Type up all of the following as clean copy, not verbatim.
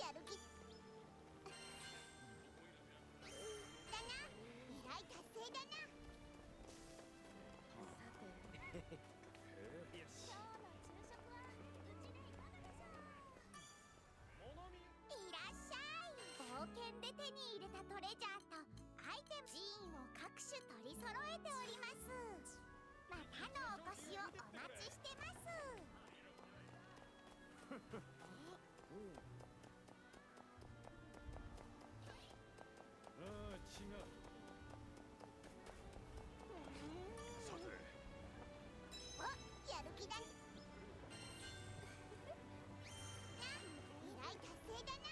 やる気だな。狙い達成だな。さてよし。今日の昼食はうちでいかがでしょう。いらっしゃい。冒険で手に入れたトレジャーとアイテム寺院を各種取り揃えております。またのお越しをお待ちしてます。ああ、違う。さて。お、やる気だな。依頼達成だな。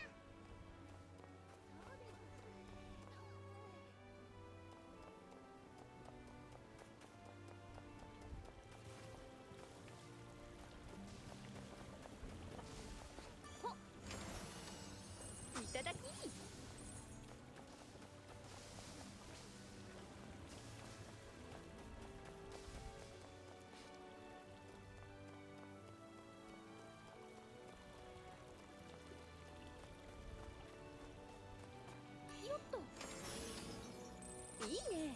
ほっ、いただき。よっと、いいね。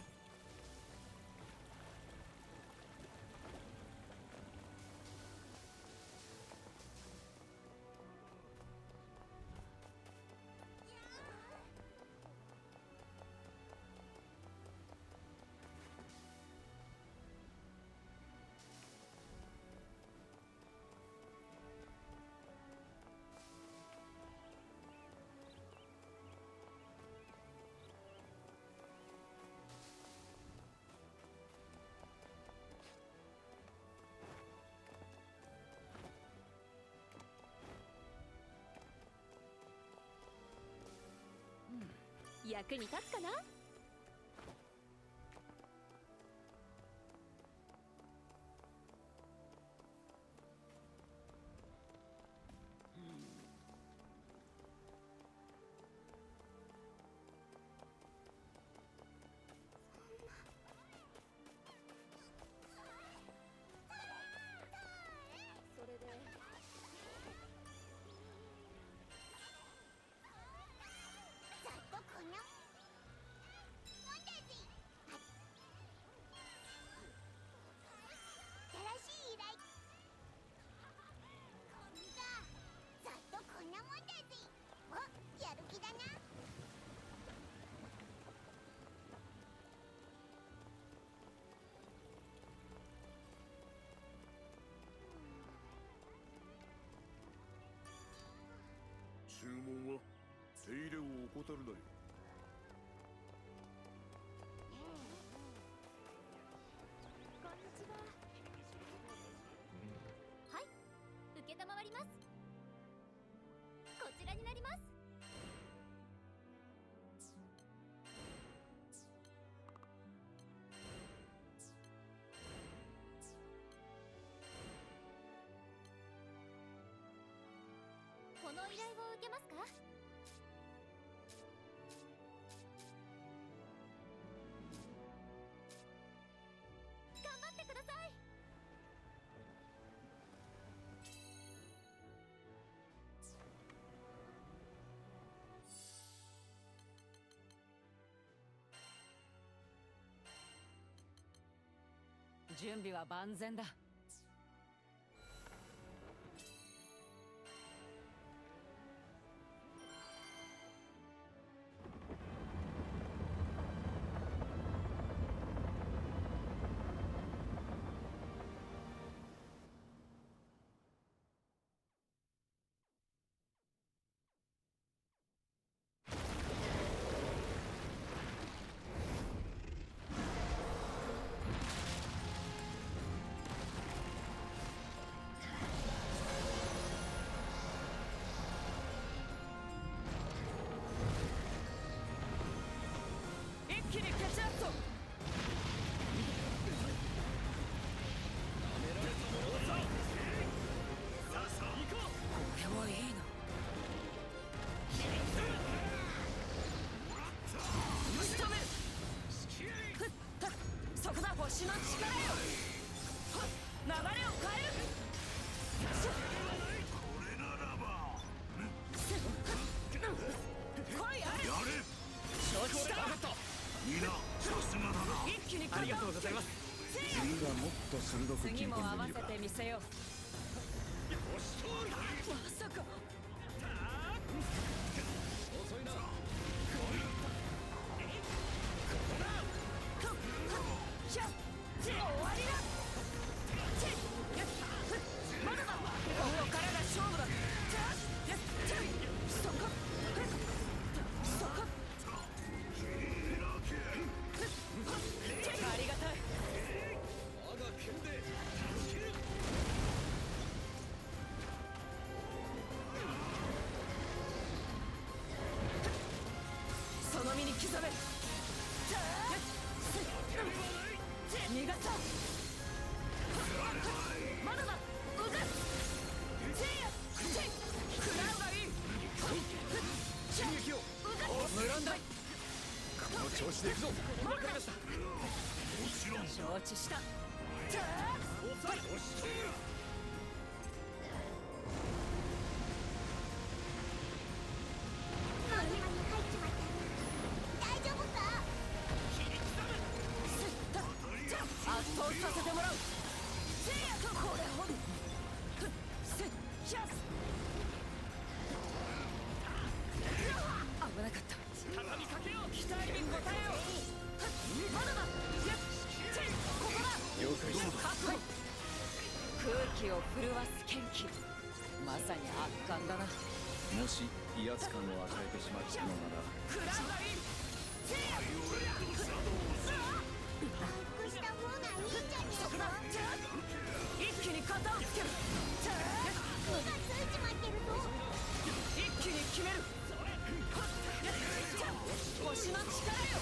役に立つかな。それでざっとこんな新しい依頼ざっとこんなもんだぜ。お、やる気だな。注文は手入れを怠るなよ。こんにちは。はい、承ります。こちらになります。この依頼を受けますか。頑張ってください。準備は万全だ。ト。これはいいな。仕留める。ふったそこだ、星の力よ。流れを変える。来いあれ。承知した。一気に。ありがとうございます。次がもっと鋭く切り次も合わせ込んでみるか。てみせよう。まさか。遅いな。終わりだ。まだだ。ここからが勝負だ。そこそこ。ありがたい。我が剣で切る。その身に刻め。逃がそう。まだだ。動かす。食らうがいい。進撃を無論だ。この調子でいくぞ。わかりました。承知した。マグマに入っちまった大丈夫か。圧倒させてもらう。これほど。危なかった。畳みかけよう。期待に応えよう。まだだ。ここだ。了解した。空気を震わす剣気。まさに圧巻だな。もし威圧感を与えてしまったのなら。食らうがいい。隠した方がいいんじゃねえか。一気に型をつける。火がついちまってるぞ。一気に決める。星の力よ。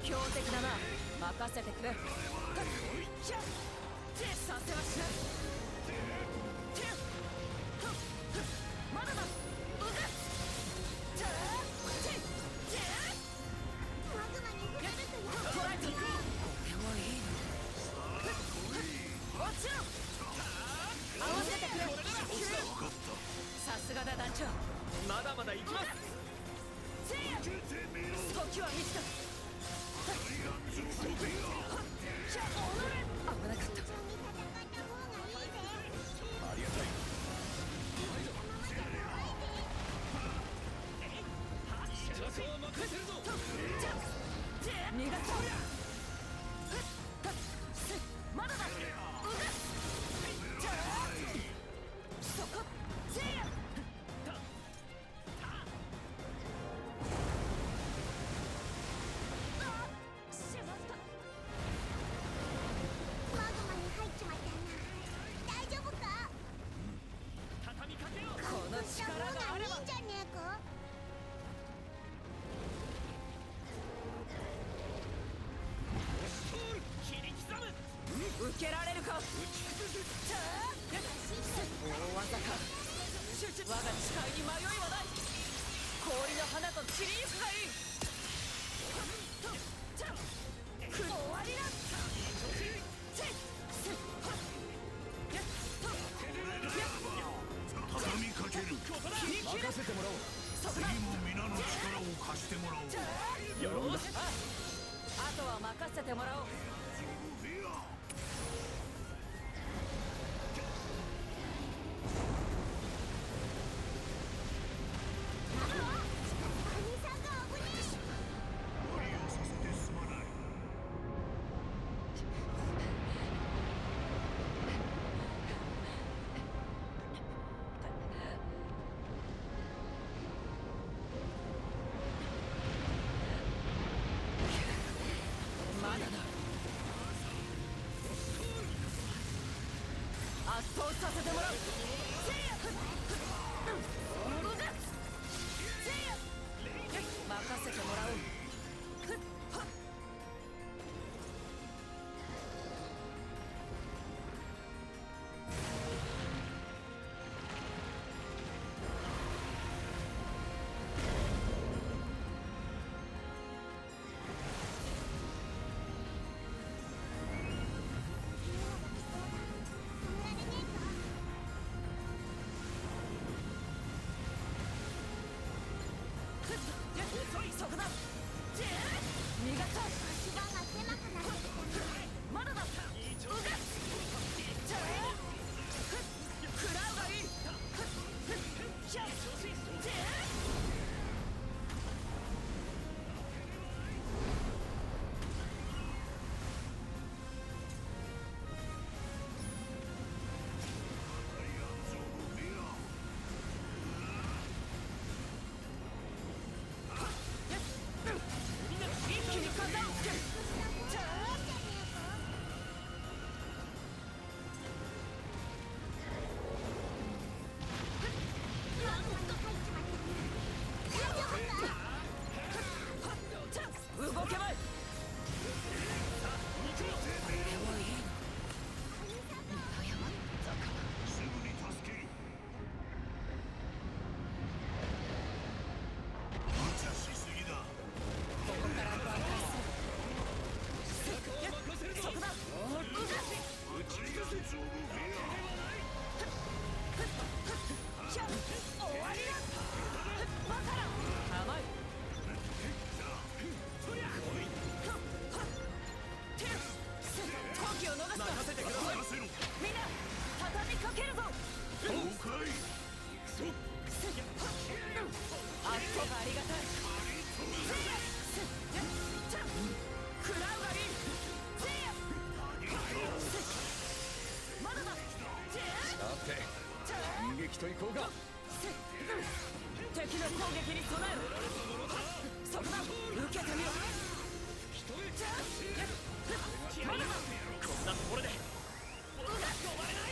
強敵だな。任せてくれ。させはしない。まだだ。マグマに触れるとやトライト。これはいいな。落ちろ。合わせてくれ。さすがだ団長。まだまだ行きます。時は満ちた。危なかった。一緒に戦った方がいいぜ。ありがたい。逃がそう。まだだ。そこ。マグマに入っちまったな。大丈夫か。このした力があれば方がいいんじゃねえか。受けられるか。大技か。我が誓いに迷いはない。氷の花と散りゆくがいい。終わりだ。畳みかける。任せてもらおう。次も皆の力を貸してもらおう。よし。あとは任せてもらおう。兄さんが危ねえ。無理をさせてすまない。圧倒させてもらう。せいや動かす。せいや任せてもらおう。そこだ。逃がそう。足場が狭くなってきた。まだだ。動かす。食らうがいい。シャッ。一気に肩をつける。動けまい。すぐに助ける。無茶しすぎだ。ここから挽回する。そこだ。打ち出せゾーブフェシャッ。終わりだ。バカラ甘い。好機を逃すな。任せてください。ア。せろ。みんな畳みかけるぞ。了解。あっとがありがたい。食らうがいい。せいやまだだ。さて反撃といこうか。敵の攻撃に備えろ。そこだ。受けてみろ。まだだ。こんなところで止まれない。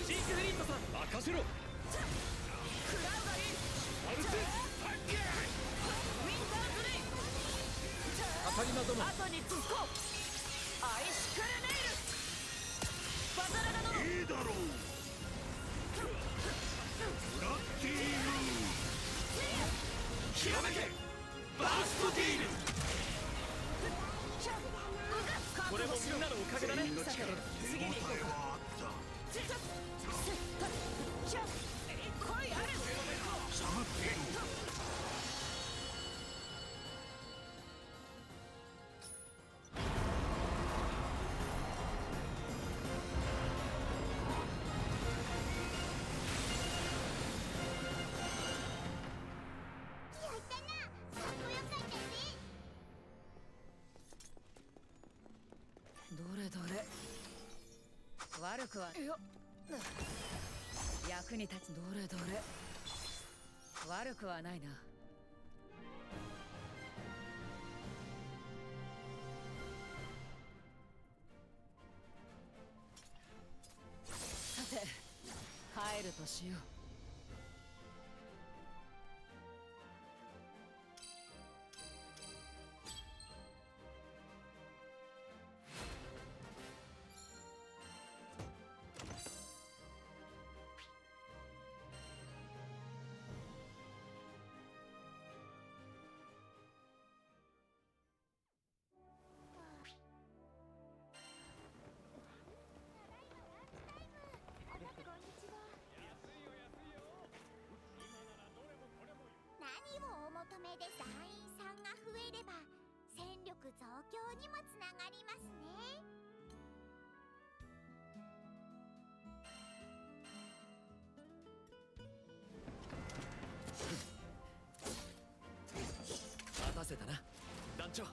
シークフリットさん任せろ。食らうがいい。ウィンターズレイ。カタリナ殿後に突っ込む。アイシクルネイル。バザラナ殿いいだろう。ブラッディーム。ひらめけ。バーストディール。これもみんなのおかげだね。の力で次に行こうか。はあった。来いあれ。下がっていろ。やったな。かっこよかったね。どれどれ。悪くはよ。役に立つ。どれどれ。悪くはないな。さて帰るとしよう。何をお求めで団員さんが増えれば戦力増強にもつながりますね。待たせたな団長。ま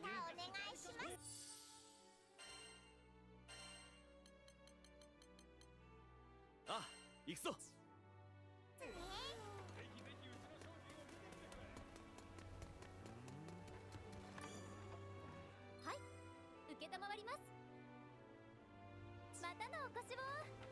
たお願いします。行くぞ。ねはい、承ります。またのお越しを。